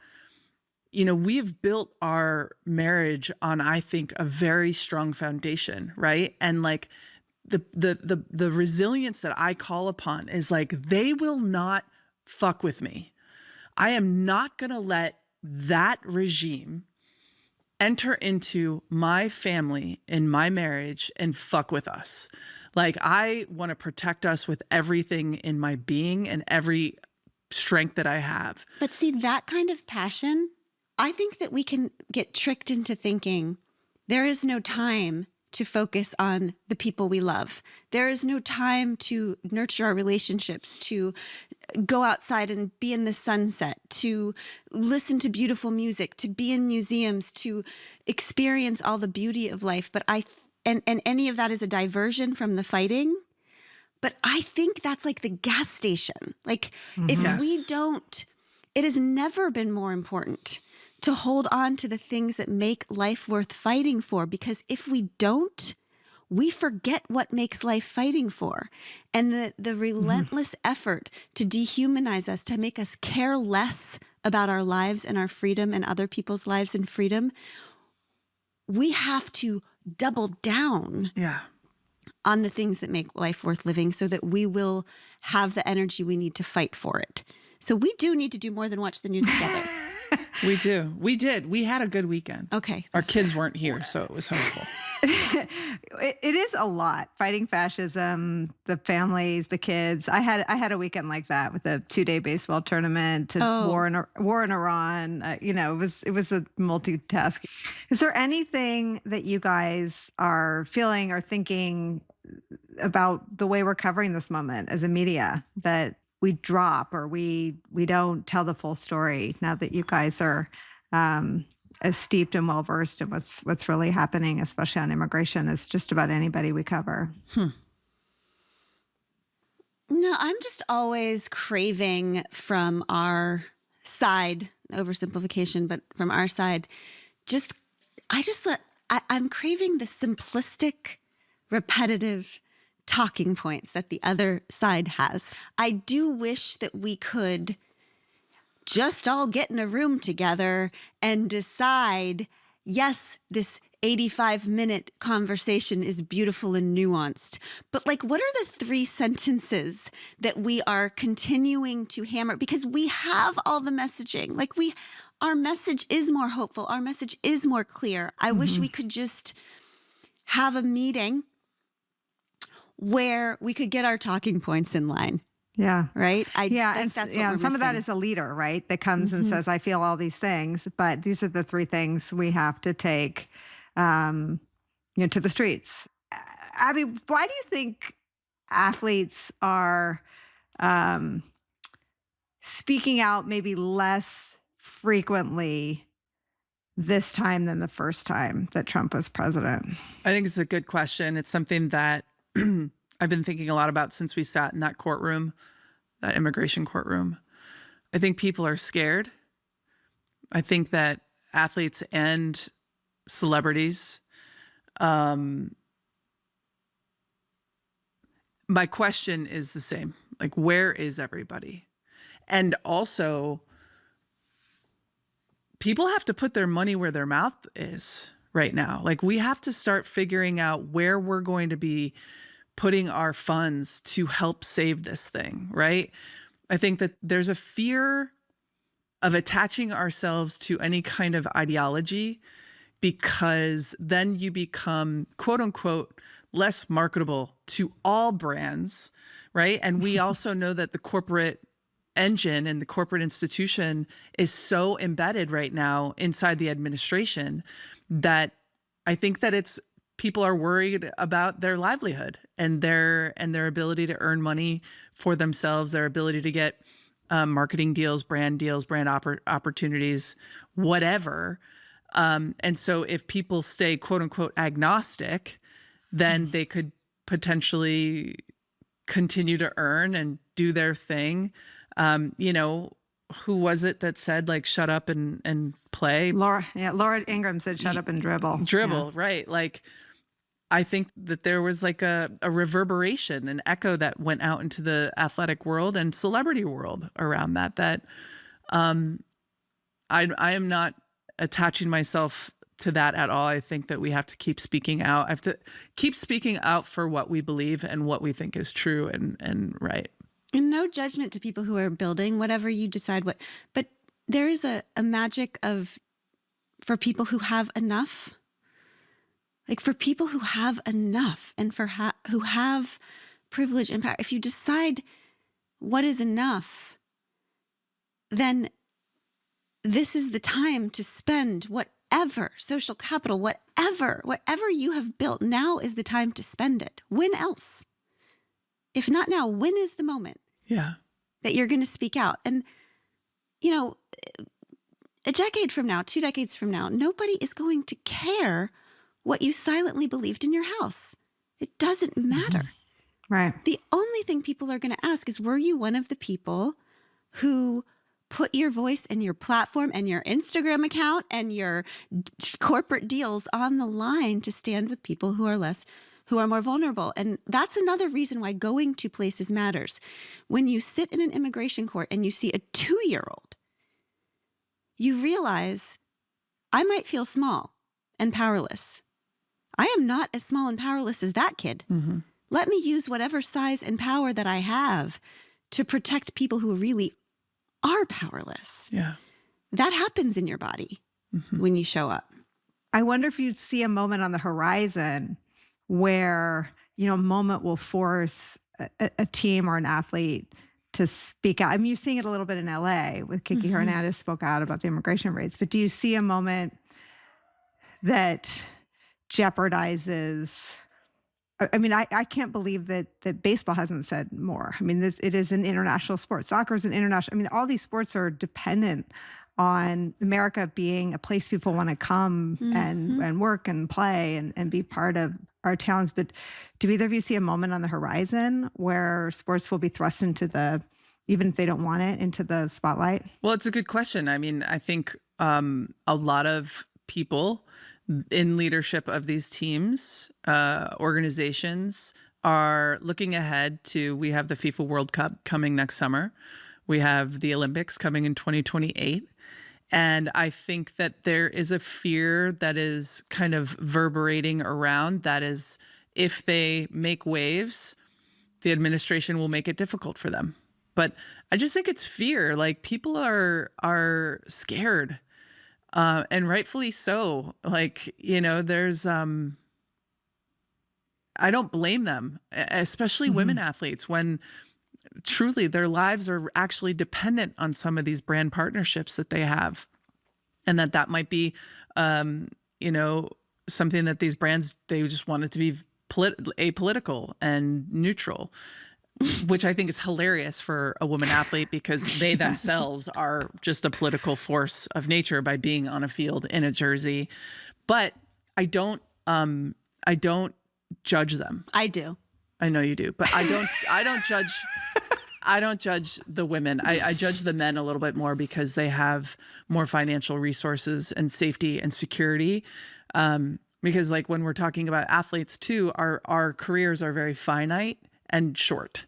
we've built our marriage on, I think, a very strong foundation, right? And like the resilience that I call upon is like, they will not fuck with me. I am not going to let that regime enter into my family and my marriage and fuck with us. Like, I want to protect us with everything in my being and every strength that I have. But see, that kind of passion, I think that we can get tricked into thinking there is no time to focus on the people we love. There is no time to nurture our relationships, to go outside and be in the sunset, to listen to beautiful music, to be in museums, to experience all the beauty of life. But and any of that is a diversion from the fighting. But I think that's like the gas station. Like, if we don't, it has never been more important to hold on to the things that make life worth fighting for, because if we don't, we forget what makes life fighting for. And the relentless effort to dehumanize us, to make us care less about our lives and our freedom and other people's lives and freedom, we have to double down on the things that make life worth living so that we will have the energy we need to fight for it. So we do need to do more than watch the news together. We do. We did. We had a good weekend. Okay. Our kids weren't here, so it was helpful. It is a lot. Fighting fascism, the families, the kids. I had a weekend like that with a 2-day baseball tournament, to war in Iran. It was a multitask. Is there anything that you guys are feeling or thinking about the way we're covering this moment as a media that we drop, or we don't tell the full story now that you guys are as steeped and well-versed in what's really happening, especially on immigration, as just about anybody we cover? No, I'm just always craving from our side, oversimplification, but from our side, I'm craving the simplistic, repetitive talking points that the other side has. I do wish that we could just all get in a room together and decide, yes, this 85-minute conversation is beautiful and nuanced, but like, what are the 3 sentences that we are continuing to hammer? Because we have all the messaging. Like, our message is more hopeful. Our message is more clear. I wish we could just have a meeting where we could get our talking points in line. Yeah. Right? I think and that's what we're some of that missing. is a leader, right? That comes and says, I feel all these things, but these are the 3 things we have to take, to the streets. Abby, why do you think athletes are speaking out maybe less frequently this time than the first time that Trump was president? I think it's a good question. It's something that I've been thinking a lot about since we sat in that courtroom, that immigration courtroom. I think people are scared. I think that athletes and celebrities. My question is the same. Like, where is everybody? And also, people have to put their money where their mouth is right now. Like, we have to start figuring out where we're going to be putting our funds to help save this thing, right? I think that there's a fear of attaching ourselves to any kind of ideology, because then you become, quote unquote, less marketable to all brands, right? And we also know that the corporate engine and the corporate institution is so embedded right now inside the administration that I think that people are worried about their livelihood and their ability to earn money for themselves, their ability to get marketing deals, brand opportunities, whatever. And so if people stay, quote unquote, agnostic, then they could potentially continue to earn and do their thing. Who was it that said, like, shut up and play? Laura Ingraham said, shut up and dribble. Dribble, yeah. Right. Like, I think that there was like a reverberation, an echo that went out into the athletic world and celebrity world around that I am not attaching myself to that at all. I think that we have to keep speaking out. I have to keep speaking out for what we believe and what we think is true and right. And no judgment to people who are building whatever you decide but there is a magic for people who have enough. Like, for people who have enough and who have privilege and power, if you decide what is enough, then this is the time to spend whatever social capital, whatever you have built. Now is the time to spend it. When else? If not now, when is the moment? Yeah. That you're going to speak out? And, a decade from now, 2 decades from now, nobody is going to care what you silently believed in your house. It doesn't matter. Right. The only thing people are going to ask is, were you one of the people who put your voice and your platform and your Instagram account and your corporate deals on the line to stand with people who are more vulnerable? And that's another reason why going to places matters. When you sit in an immigration court and you see a 2-year-old, you realize, I might feel small and powerless. I am not as small and powerless as that kid. Mm-hmm. Let me use whatever size and power that I have to protect people who really are powerless. Yeah. That happens in your body when you show up. I wonder if you'd see a moment on the horizon where, a moment will force a team or an athlete to speak out. I mean, you're seeing it a little bit in LA with Kiki Hernandez spoke out about the immigration rates, but do you see a moment that jeopardizes? I mean, I can't believe that baseball hasn't said more. I mean, it is an international sport. Soccer is an international. I mean, all these sports are dependent on America being a place people want to come and work and play and be part of our towns. But do either of you see a moment on the horizon where sports will be thrust into even if they don't want it, into the spotlight? Well, it's a good question. I mean, I think a lot of people in leadership of these teams, organizations, are looking ahead to, we have the FIFA World Cup coming next summer. We have the Olympics coming in 2028. And I think that there is a fear that is kind of reverberating around, that is, if they make waves, the administration will make it difficult for them. But I just think it's fear. Like, people are scared. And rightfully so. Like, there's, I don't blame them, especially women athletes, when truly their lives are actually dependent on some of these brand partnerships that they have. And that might be, something that these brands, they just want it to be apolitical and neutral, which I think is hilarious for a woman athlete, because they themselves are just a political force of nature by being on a field in a jersey. But I don't judge them. I do. I know you do, but I don't judge. I don't judge the women. I judge the men a little bit more because they have more financial resources and safety and security. Because like when we're talking about athletes too, our careers are very finite and short.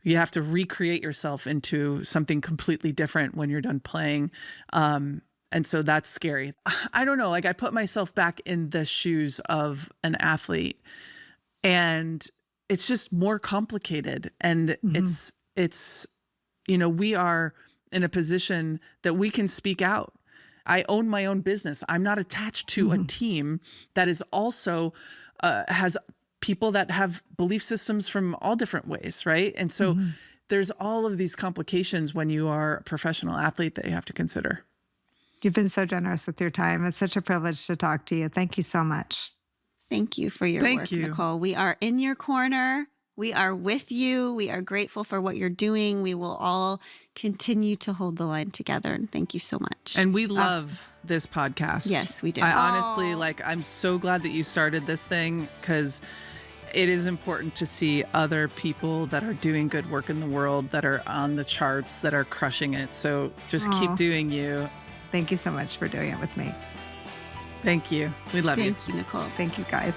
You have to recreate yourself into something completely different when you're done playing. And so that's scary. I don't know. Like I put myself back in the shoes of an athlete, and it's just more complicated. And it's, we are in a position that we can speak out. I own my own business. I'm not attached to a team that is also has people that have belief systems from all different ways, right? And so there's all of these complications when you are a professional athlete that you have to consider. You've been so generous with your time. It's such a privilege to talk to you. Thank you so much. Thank you for your work, Nicole. We are in your corner. We are with you. We are grateful for what you're doing. We will all continue to hold the line together. And thank you so much. And we love this podcast. Yes, we do. I honestly, I'm so glad that you started this thing, because it is important to see other people that are doing good work in the world, that are on the charts, that are crushing it. So just keep doing you. Thank you so much for doing it with me. Thank you. We love you. Thank you, Nicole. Thank you, guys.